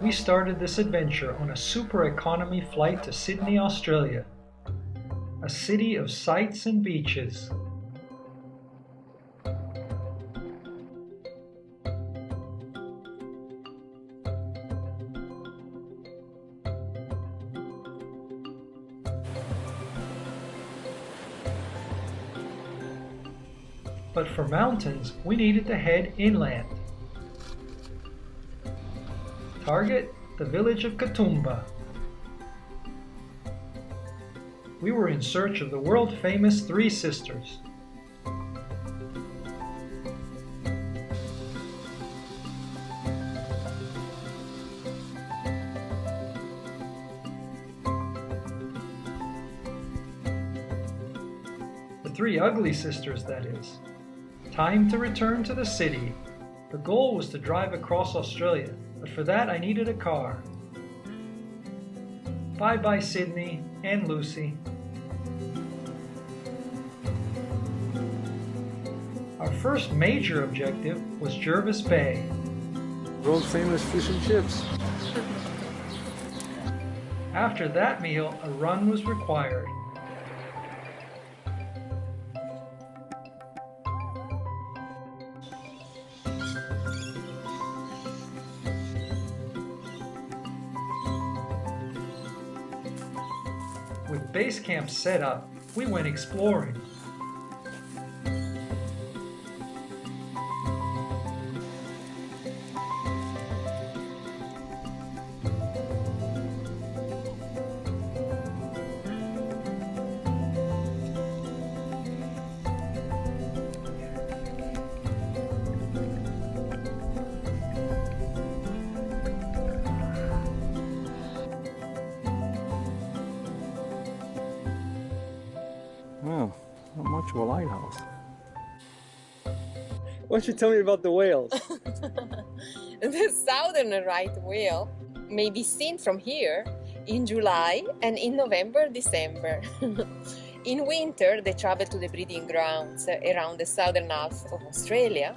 we started this adventure on a super economy flight to Sydney, Australia, a city of sights and beaches. But for mountains, we needed to head inland. Target, the village of Katoomba. We were in search of the world-famous Three Sisters. The Three Ugly Sisters, that is. Time to return to the city. The goal was to drive across Australia, but for that I needed a car. Bye-bye Sydney and Lucy. Our first major objective was Jervis Bay. World famous fish and chips. After that meal, a run was required. With base camp set up, we went exploring. Well, not much of a lighthouse. Why don't you tell me about the whales? The southern right whale may be seen from here in July and in November, December. In winter, they travel to the breeding grounds around the southern half of Australia.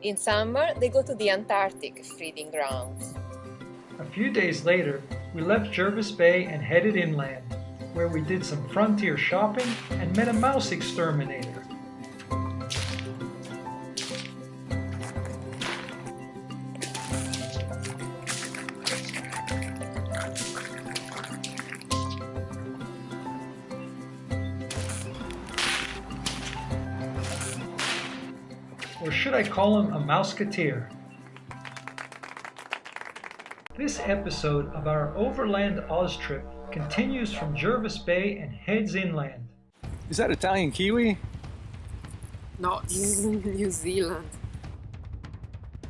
In summer, they go to the Antarctic breeding grounds. A few days later, we left Jervis Bay and headed inland, where we did some frontier shopping and met a mouse exterminator. Or should I call him a mouseketeer? This episode of our Overland Oz trip continues from Jervis Bay and heads inland. Is that Italian kiwi? Not New Zealand.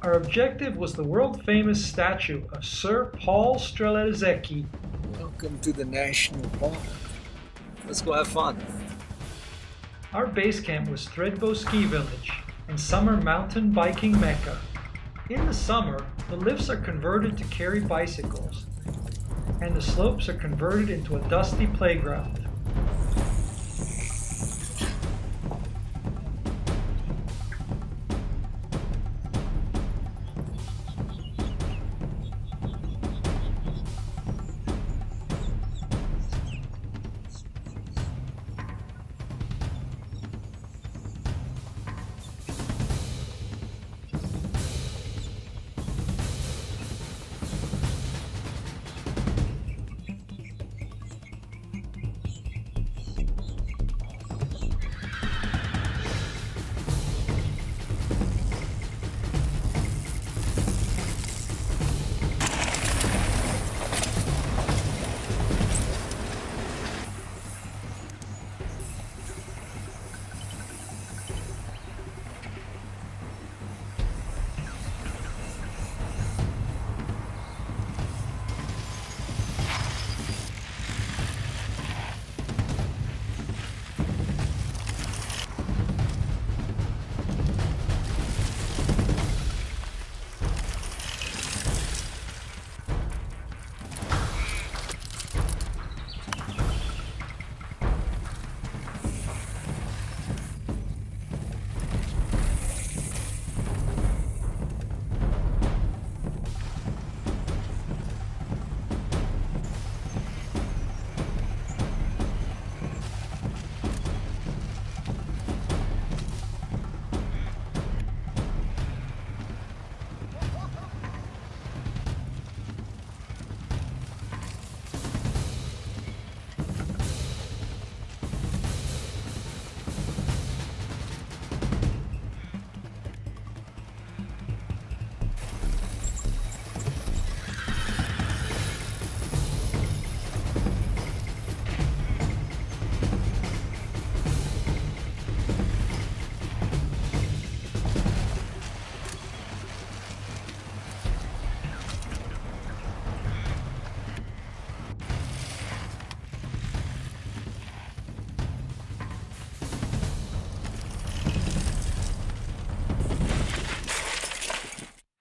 Our objective was the world-famous statue of Sir Paul Strelezecki. Welcome to the national park. Let's go have fun. Our base camp was Thredbo Ski Village and summer mountain biking mecca. In the summer, the lifts are converted to carry bicycles, and the slopes are converted into a dusty playground.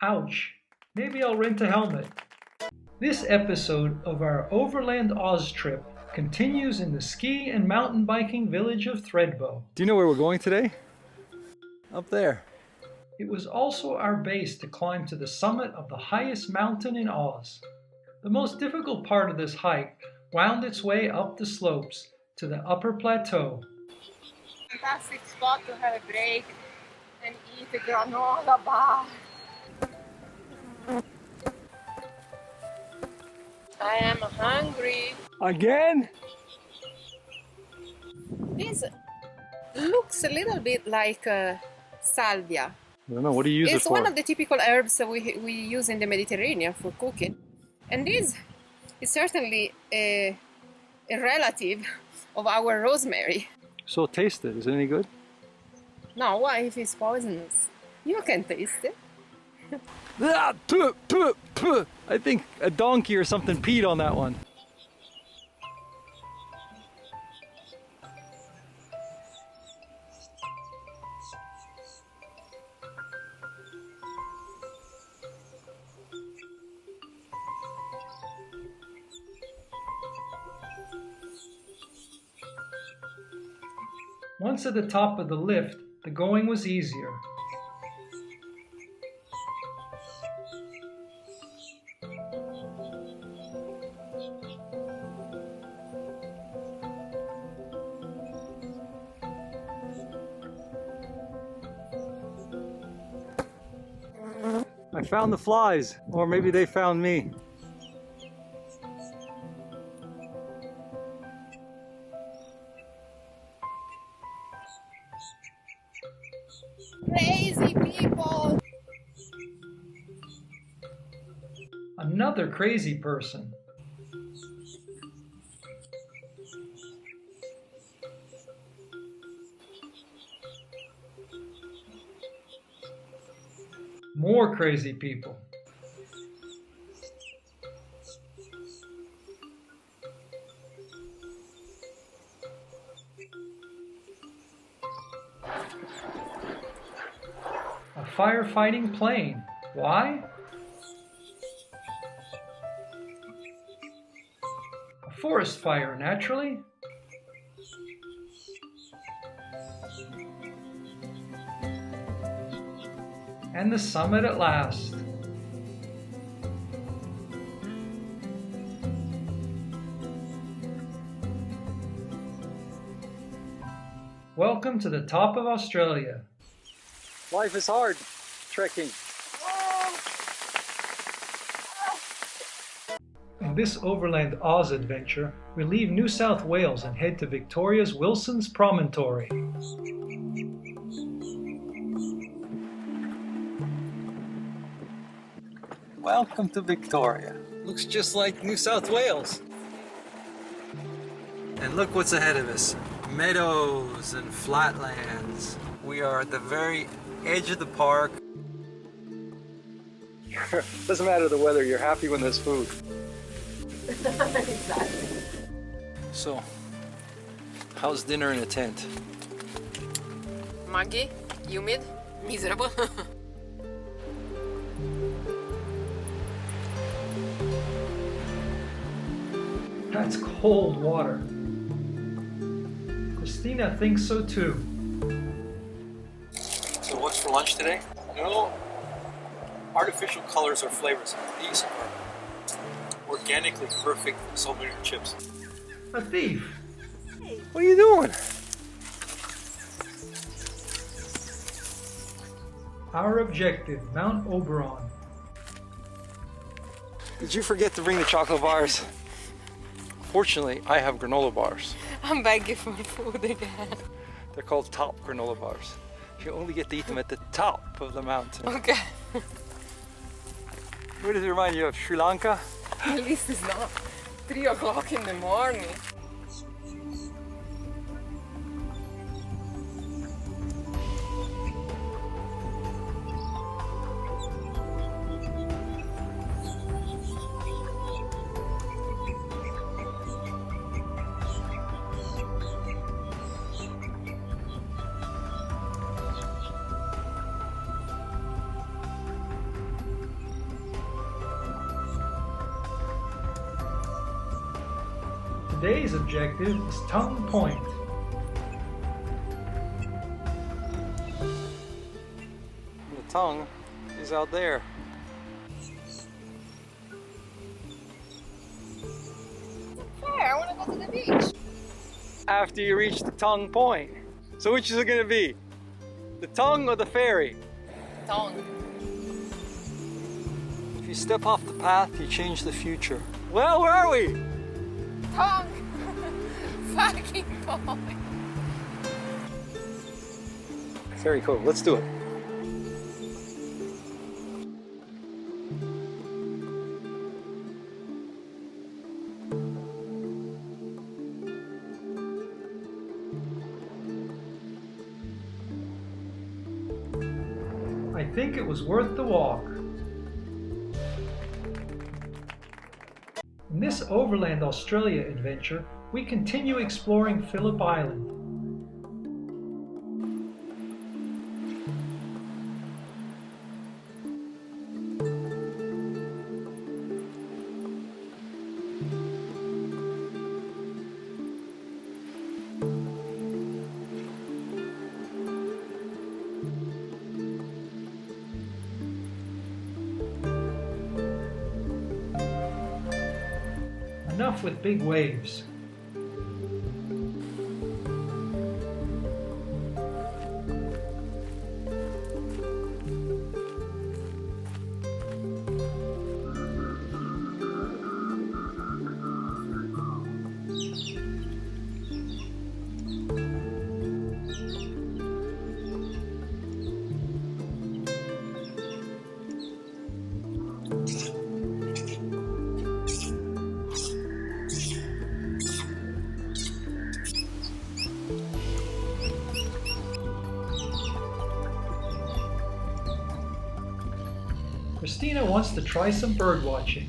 Ouch. Maybe I'll rent a helmet. This episode of our Overland Oz trip continues in the ski and mountain biking village of Thredbo. Do you know where we're going today? Up there. It was also our base to climb to the summit of the highest mountain in Oz. The most difficult part of this hike wound its way up the slopes to the upper plateau. Fantastic spot to have a break and eat a granola bar. I am hungry. Again? This looks a little bit like salvia. I don't know, what do you use it It's for? one of the typical herbs that we use in the Mediterranean for cooking. And this is certainly a relative of our rosemary. So taste it, is it any good? No, why if it's poisonous? You can taste it. Ah, puh, puh, puh. I think a donkey or something peed on that one. Once at the top of the lift, the going was easier. I found the flies, or maybe they found me. Crazy people! Another crazy person. More crazy people. A firefighting plane. Why? A forest fire, naturally. And the summit at last. Welcome to the top of Australia. Life is hard, trekking. In this Overland Oz adventure, we leave New South Wales and head to Victoria's Wilson's Promontory. Welcome to Victoria. Looks just like New South Wales. And look what's ahead of us. Meadows and flatlands. We are at the very edge of the park. Doesn't matter the weather, you're happy when there's food. Exactly. So, how's dinner in a tent? Muggy, humid, miserable. That's cold water. Christina thinks so too. So what's for lunch today? No artificial colors or flavors. These are organically perfect salt vinegar chips. A thief. What are you doing? Our objective, Mount Oberon. Did you forget to bring the chocolate bars? Fortunately, I have granola bars. I'm begging for food again. They're called top granola bars. You only get to eat them at the top of the mountain. Okay. What does it remind you of? Sri Lanka? At least it's not 3 o'clock in the morning. Today's objective is Tongue Point. The tongue is out there. Fair, I want to go to the beach. After you reach the tongue point. So which is it going to be? The tongue or the ferry? Tongue. If you step off the path, you change the future. Well, where are we? Tongue. Fucking point. Very cool. Let's do it. I think it was worth the walk. In this Overland Australia adventure, we continue exploring Phillip Island. Enough with big waves. Christina wants to try some bird watching.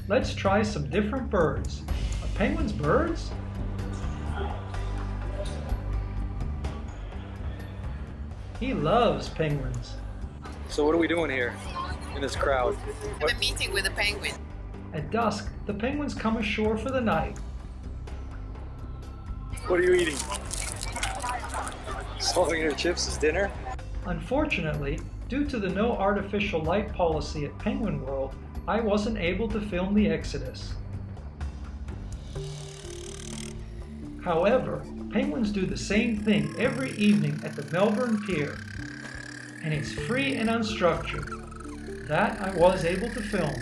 Let's try some different birds. Are penguins birds? He loves penguins. So what are we doing here in this crowd? Have a meeting with a penguin. At dusk, the penguins come ashore for the night. What are you eating? Salting your chips as dinner? Unfortunately, due to the no artificial light policy at Penguin World, I wasn't able to film the exodus. However, penguins do the same thing every evening at the Melbourne Pier, and it's free and unstructured. That I was able to film.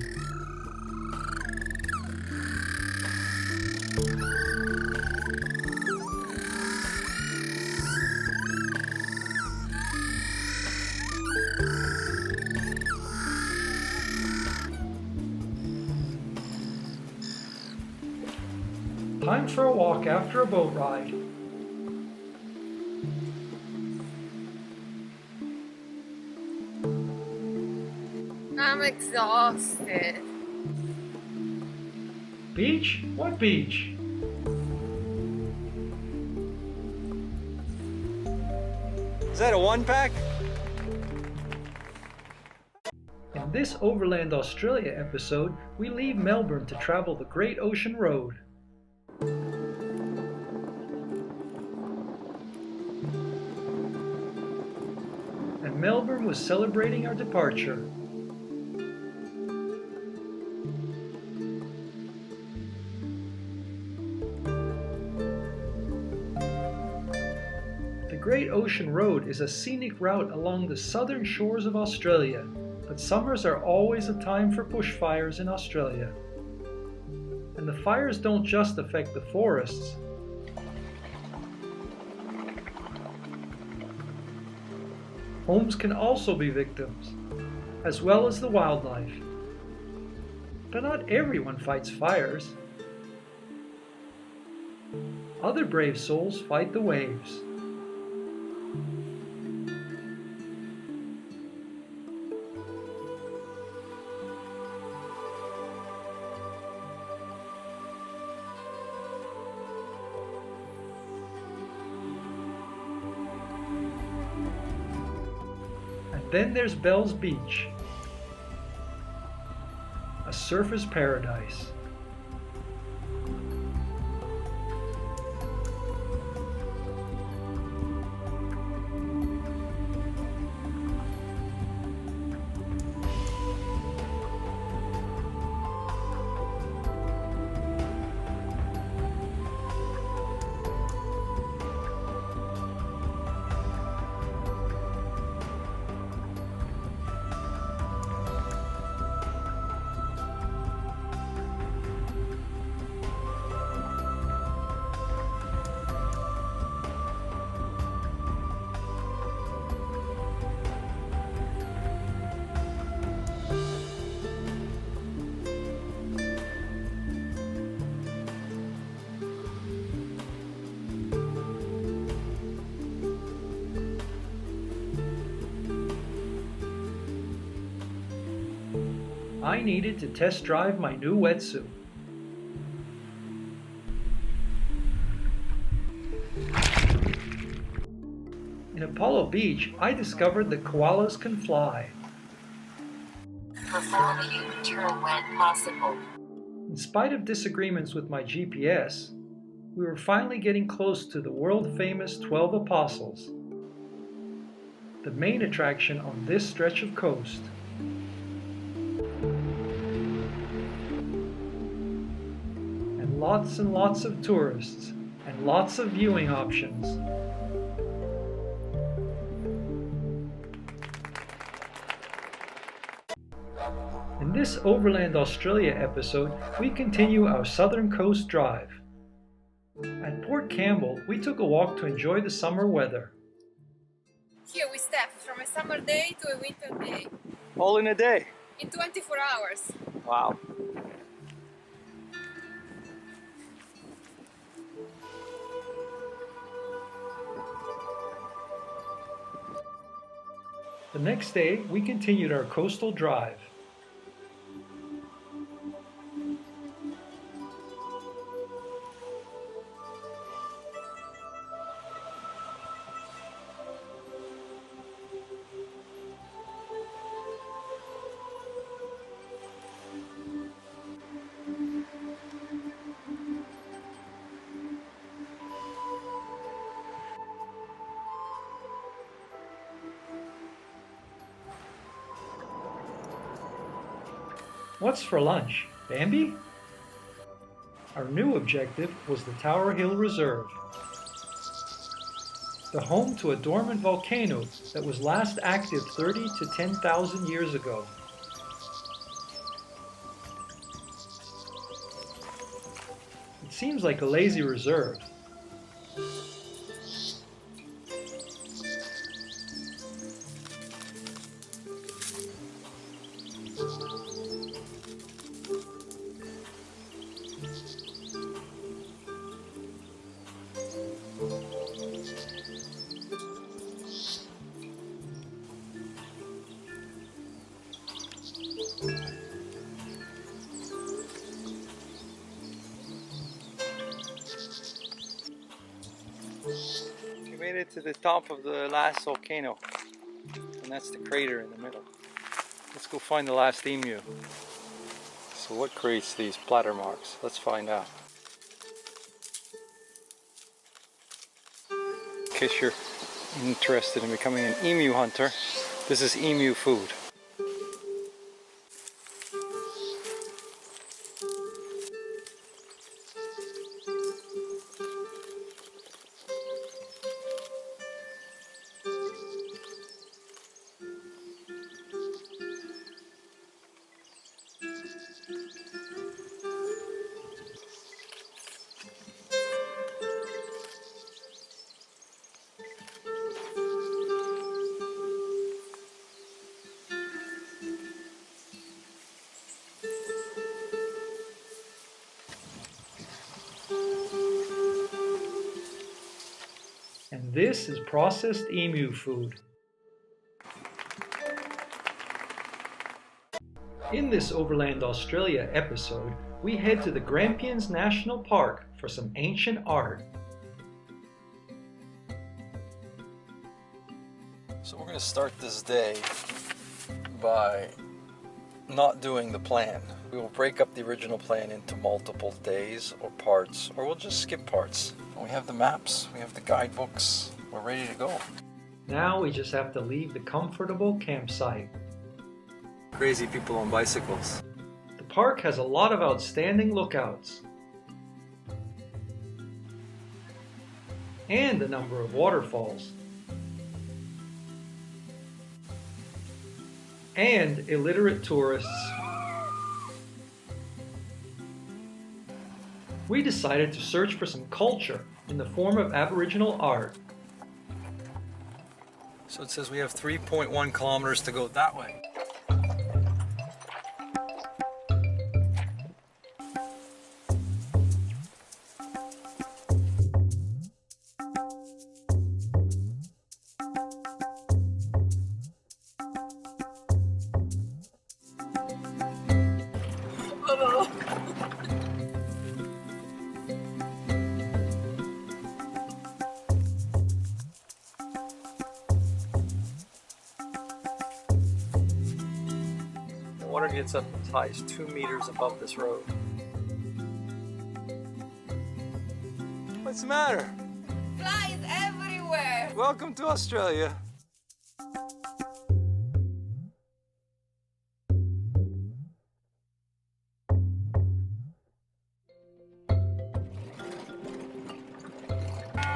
Time for a walk after a boat ride. I'm exhausted. Beach? What beach? Is that a one pack? In this Overland Australia episode, we leave Melbourne to travel the Great Ocean Road. And Melbourne was celebrating our departure. The Great Ocean Road is a scenic route along the southern shores of Australia, but summers are always a time for bushfires in Australia. And the fires don't just affect the forests. Homes can also be victims, as well as the wildlife. But not everyone fights fires. Other brave souls fight the waves. Then there's Bell's Beach, a surfer's paradise. I needed to test drive my new wetsuit. In Apollo Beach, I discovered that koalas can fly. Perform a U-turn when possible. In spite of disagreements with my GPS, we were finally getting close to the world-famous 12 Apostles, the main attraction on this stretch of coast. And lots of tourists, and lots of viewing options. In this Overland Australia episode, we continue our southern coast drive. At Port Campbell, we took a walk to enjoy the summer weather. Here we step from a summer day to a winter day All in a day. in 24 hours. Wow. The next day, we continued our coastal drive. What's for lunch, Bambi? Our new objective was the Tower Hill Reserve, the home to a dormant volcano that was last active 30 to 10,000 years ago. It seems like a lazy reserve. We made it to the top of the last volcano, and that's the crater in the middle. Let's go find the last emu. So what creates these splatter marks? Let's find out. In case you're interested in becoming an emu hunter, this is emu food. And this is processed emu food. In this Overland Australia episode, we head to the Grampians National Park for some ancient art. So we're going to start this day by not doing the plan. We will break up the original plan into multiple days or parts, or we'll just skip parts. We have the maps, we have the guidebooks, we're ready to go. Now we just have to leave the comfortable campsite. Crazy people on bicycles. The park has a lot of outstanding lookouts and a number of waterfalls and illiterate tourists. We decided to search for some culture in the form of Aboriginal art. So it says we have 3.1 kilometers to go that way. The water gets up as high as 2 meters above this road. What's the matter? Flies everywhere! Welcome to Australia.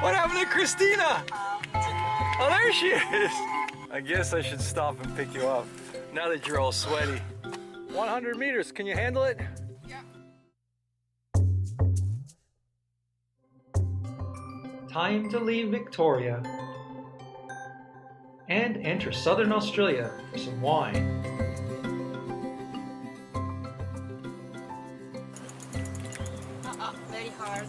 What happened to Christina? Oh, there she is. I guess I should stop and pick you up now that you're all sweaty. 100 meters, can you handle it? Yeah. Time to leave Victoria and enter southern Australia for some wine. Very hard.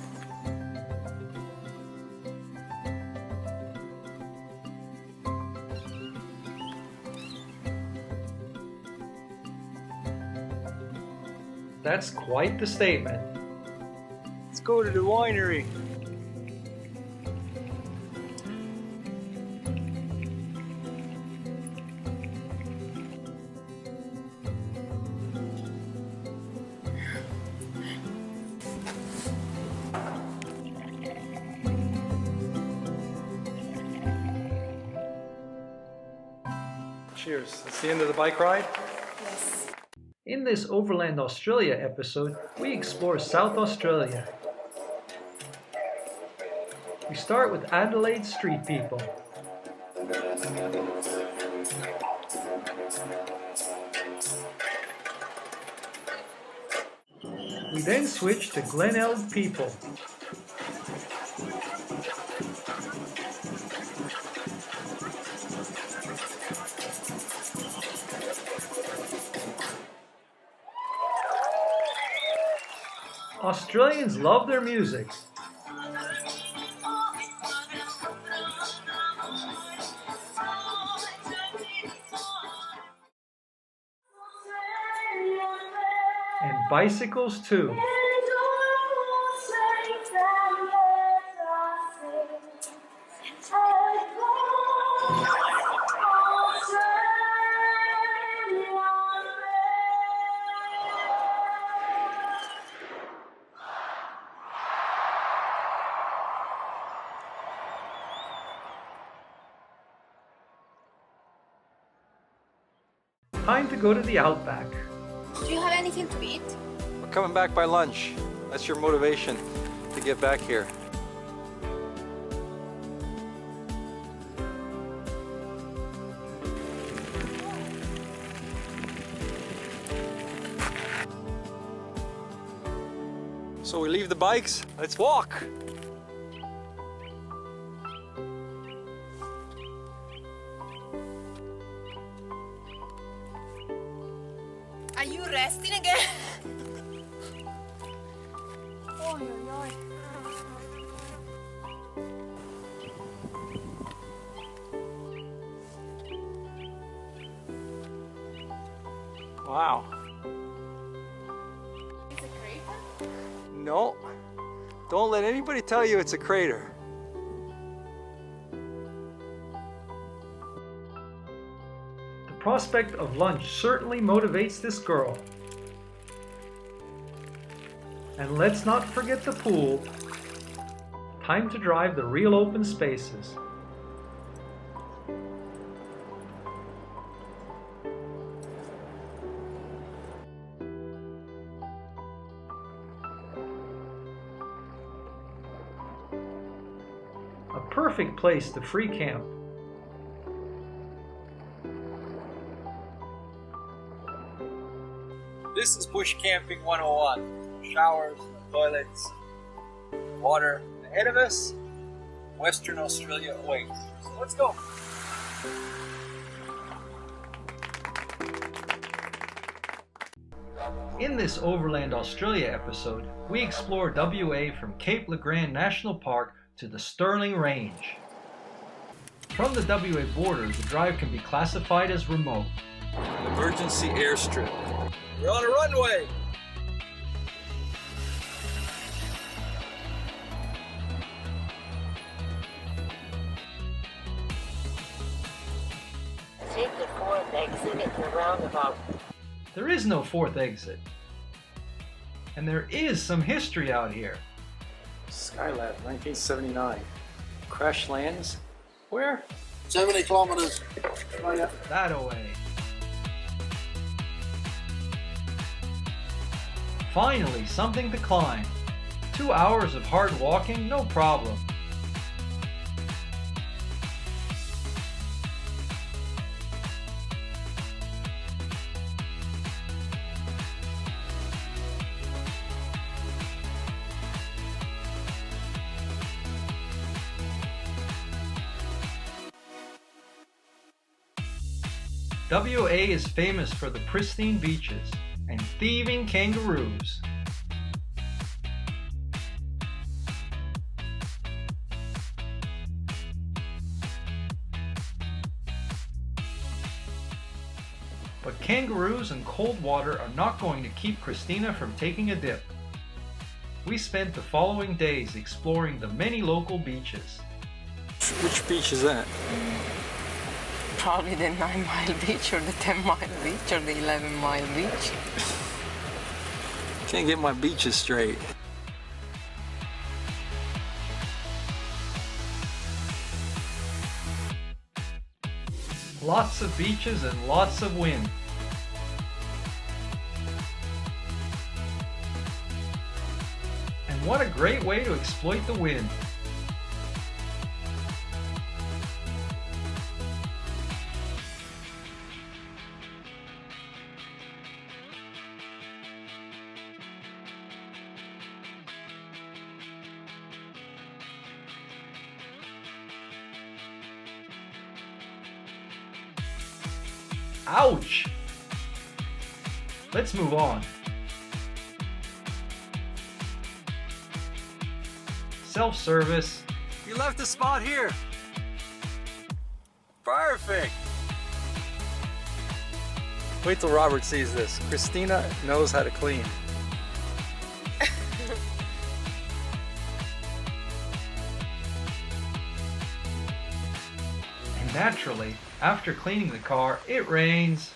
That's quite the statement. Let's go to the winery. Cheers. That's the end of the bike ride. Yes. In this Overland Australia episode, we explore South Australia. We start with Adelaide street people. We then switch to Glenelg people. Australians love their music. And bicycles too. Time to go to the outback. Do you have anything to eat? We're coming back by lunch. That's your motivation to get back here. So we leave the bikes, let's walk. Are you resting again? Oh, Wow. Is it crater? No, don't let anybody tell you it's a crater. prospect of lunch certainly motivates this girl. And let's not forget the pool. Time to drive the real open spaces. A perfect place to free camp. This is Bush Camping 101. Showers, toilets, water. Ahead of us, Western Australia awaits. So let's go. In this Overland Australia episode, we explore WA from Cape Legrand National Park to the Stirling Range. From the WA border, the drive can be classified as remote. Emergency airstrip. We're on a runway. Take the fourth exit at the roundabout. There is no fourth exit. And there is some history out here. Skylab, 1979. Crash lands. Where? 70 kilometers. That away. Finally, something to climb. 2 hours of hard walking, no problem. WA is famous for the pristine beaches and thieving kangaroos. But kangaroos and cold water are not going to keep Christina from taking a dip. We spent the following days exploring the many local beaches. Which beach is that? Probably the 9-mile beach or the 10-mile beach or the 11-mile beach. Can't get my beaches straight. Lots of beaches and lots of wind. And what a great way to exploit the wind. Ouch! Let's move on. Self-service. You left a spot here. Perfect. Wait till Robert sees this. Christina knows how to clean. And naturally, after cleaning the car, it rains.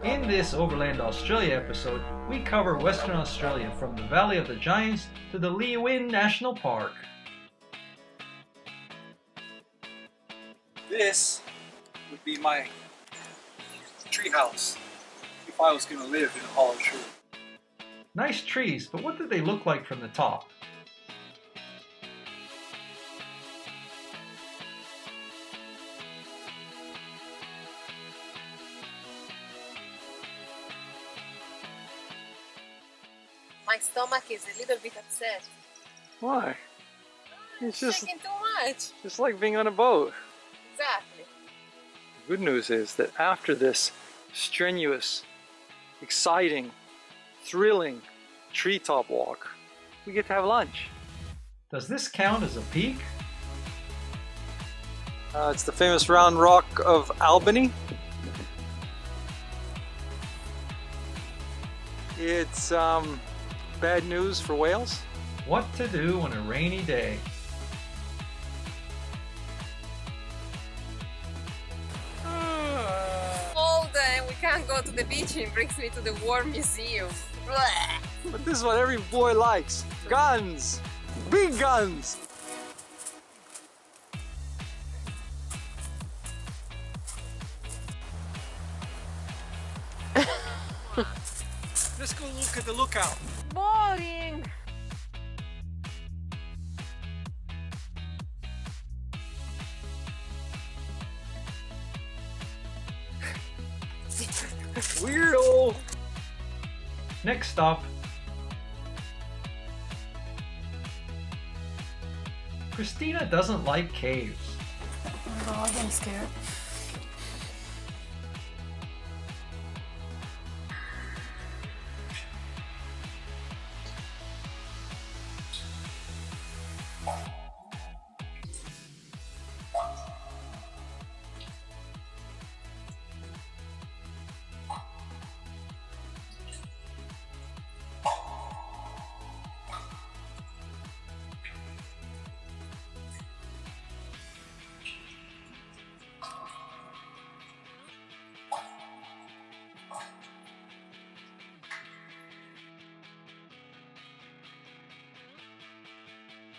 In this Overland Australia episode, we cover Western Australia from the Valley of the Giants to the Leeuwin National Park. This would be my treehouse if I was going to live in a hollow tree. Nice trees, but what did they look like from the top? My stomach is a little bit upset. Why? It's just Shaking too much. like being on a boat. Exactly. The good news is that after this strenuous, exciting, thrilling treetop walk, we get to have lunch. Does this count as a peak? It's the famous round rock of Albany. It's bad news for whales. What to do on a rainy day? go to the beach and he brings me to the War Museum. But this is what every boy likes. Guns! Big guns! Let's go look at the lookout. Boring! Weirdo! Next stop. Christina doesn't like caves. Oh my god, I'm scared.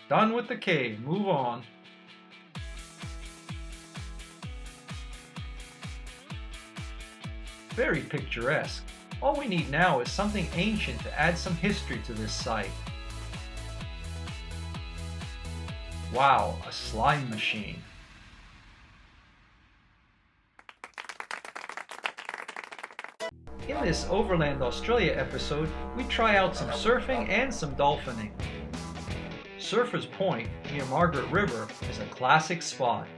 Done with the cave, move on. Very picturesque. All we need now is something ancient to add some history to this site. Wow, a slime machine. In this Overland Australia episode, we try out some surfing and some dolphining. Surfers Point, near Margaret River, is a classic spot.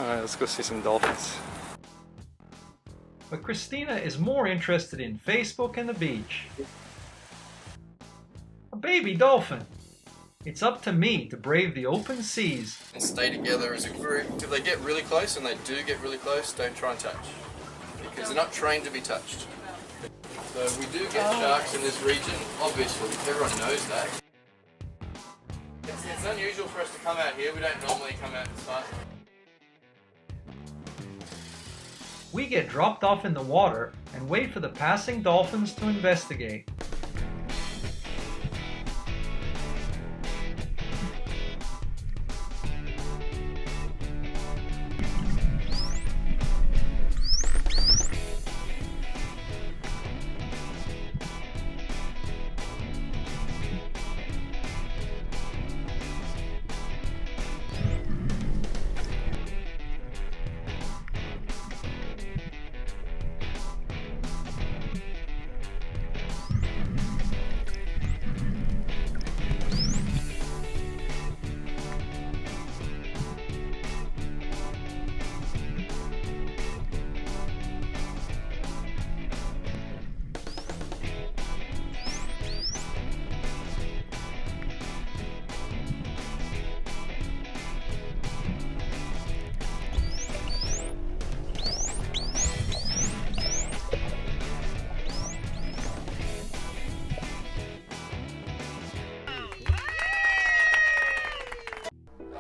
Alright, let's go see some dolphins. But Christina is more interested in Facebook and the beach. A baby dolphin! It's up to me to brave the open seas. And stay together as a group. If they get really close, and they do get really close, don't try and touch. Because they're not trained to be touched. So we do get sharks in this region, obviously, everyone knows that. It's unusual for us to come out here, we don't normally come out this far. We get dropped off in the water and wait for the passing dolphins to investigate.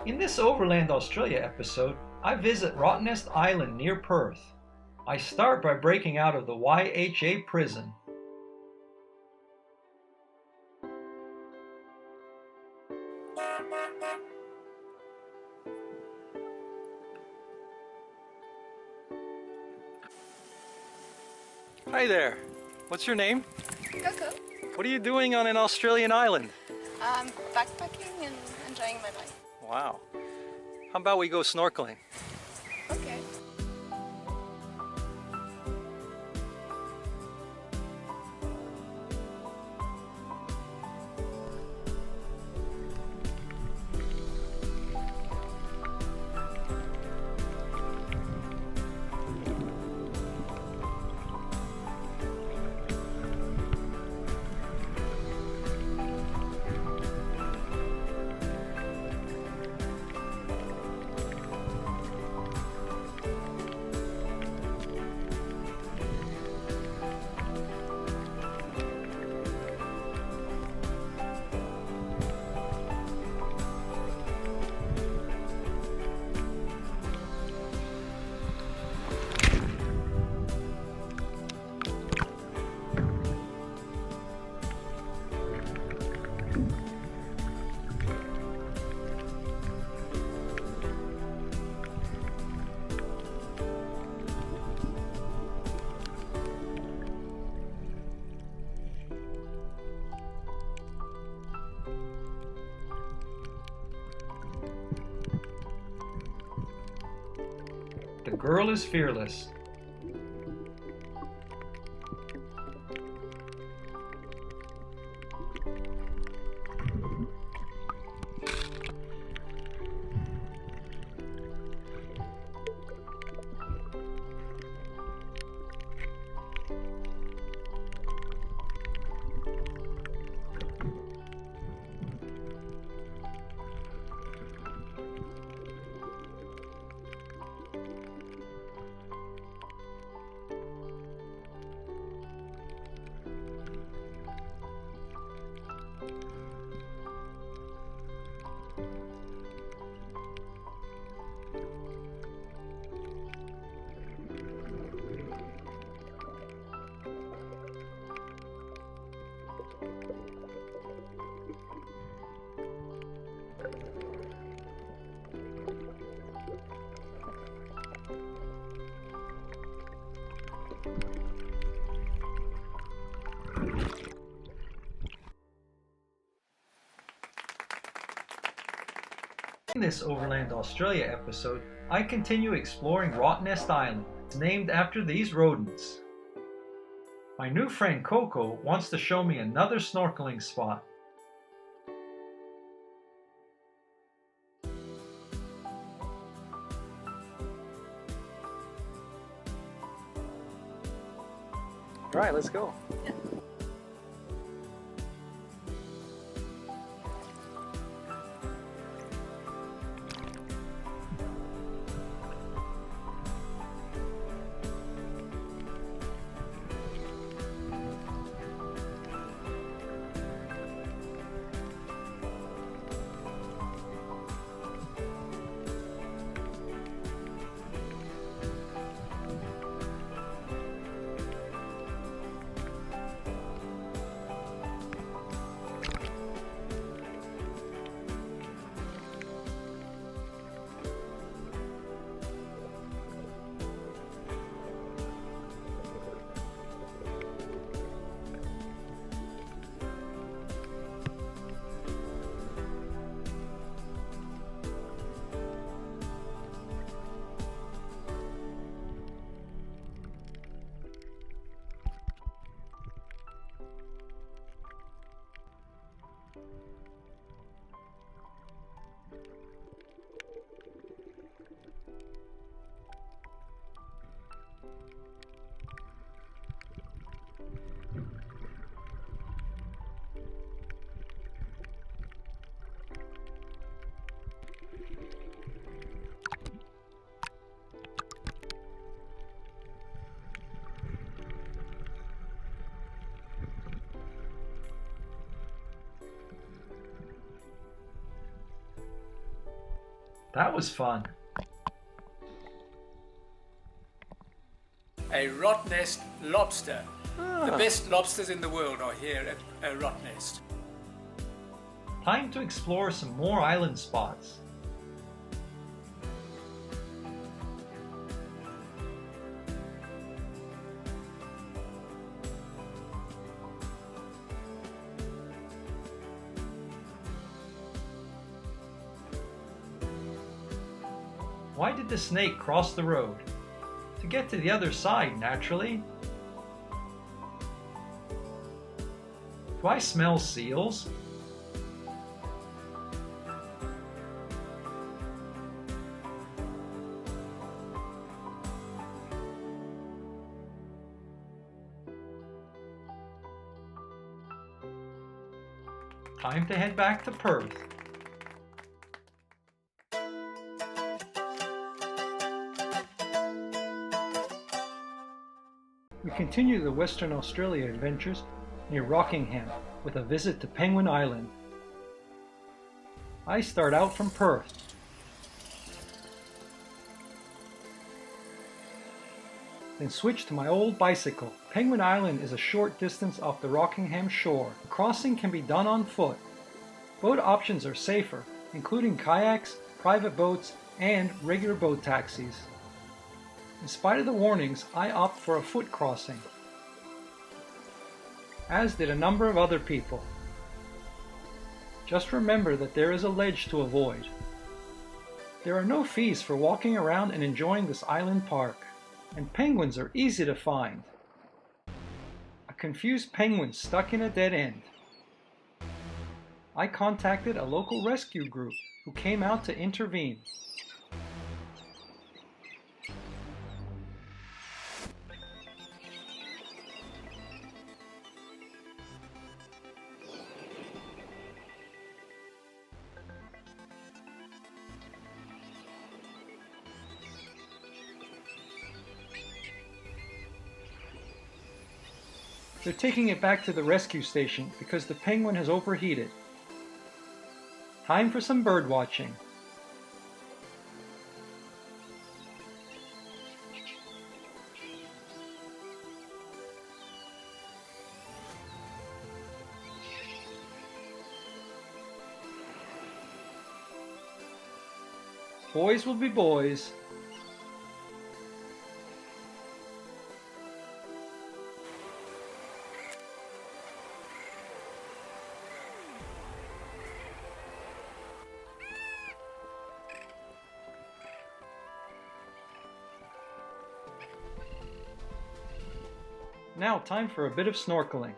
In this Overland Australia episode, I visit Rottnest Island near Perth. I start by breaking out of the YHA prison. Hi there. What's your name? Coco. What are you doing on an Australian island? Backpacking and enjoying my life. Wow. How about we go snorkeling? Okay. The girl is fearless. In this Overland Australia episode, I continue exploring Rottnest Island, named after these rodents. My new friend Coco wants to show me another snorkeling spot. All right, let's go. That was fun. A Rottnest lobster. The best lobsters in the world are here at Rottnest. Time to explore some more island spots. Why did the snake cross the road? To get to the other side, naturally. Do I smell seals? Time to head back to Perth. We continue the Western Australia adventures near Rockingham with a visit to Penguin Island. I start out from Perth. Then switch to my old bicycle. Penguin Island is a short distance off the Rockingham shore. The crossing can be done on foot. Boat options are safer, including kayaks, private boats, and regular boat taxis. In spite of the warnings, I opt for a foot crossing, as did a number of other people. Just remember that there is a ledge to avoid. There are no fees for walking around and enjoying this island park, and penguins are easy to find. A confused penguin stuck in a dead end. I contacted a local rescue group who came out to intervene. They're taking it back to the rescue station because the penguin has overheated. Time for some bird watching. Boys will be boys. Now time for a bit of snorkeling.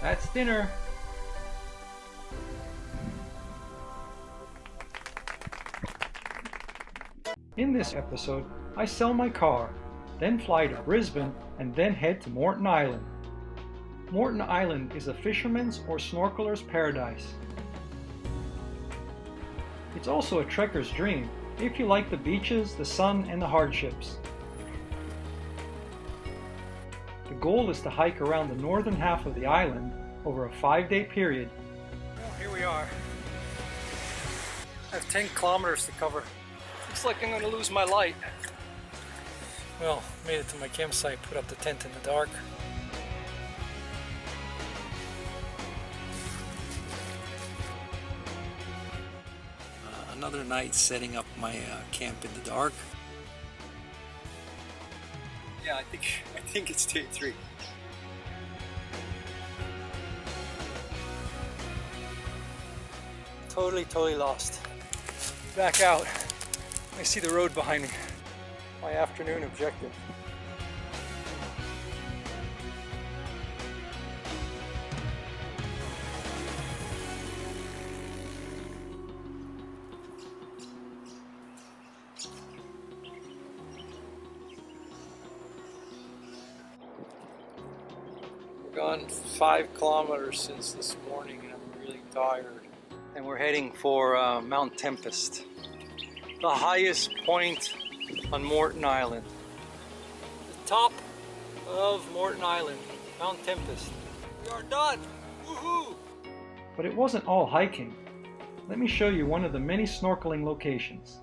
That's dinner. In this episode, I sell my car, then fly to Brisbane, and then head to Moreton Island. Moreton Island is a fisherman's or snorkeler's paradise. It's also a trekker's dream if you like the beaches, the sun, and the hardships. The goal is to hike around the northern half of the island over a 5-day period. Well, here we are. I have 10 kilometers to cover. Looks like I'm going to lose my light. Well, made it to my campsite, put up the tent in the dark. Another night setting up my camp in the dark. Yeah, I think it's day 3. Totally lost. Back out. I see the road behind me. My afternoon objective. Gone 5 kilometers since this morning and I'm really tired. and we're heading for Mount Tempest, the highest point on Morton Island. The top of Morton Island, Mount Tempest. We are done! Woohoo! But it wasn't all hiking. Let me show you one of the many snorkeling locations.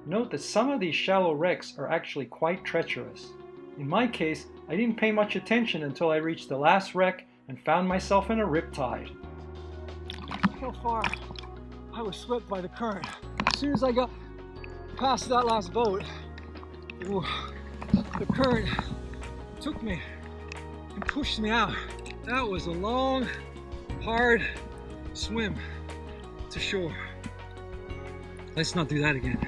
Note that some of these shallow wrecks are actually quite treacherous. In my case, I didn't pay much attention until I reached the last wreck and found myself in a riptide. Look how far I was swept by the current. As soon as I got past that last boat, the current took me and pushed me out. That was a long, hard swim to shore. Let's not do that again.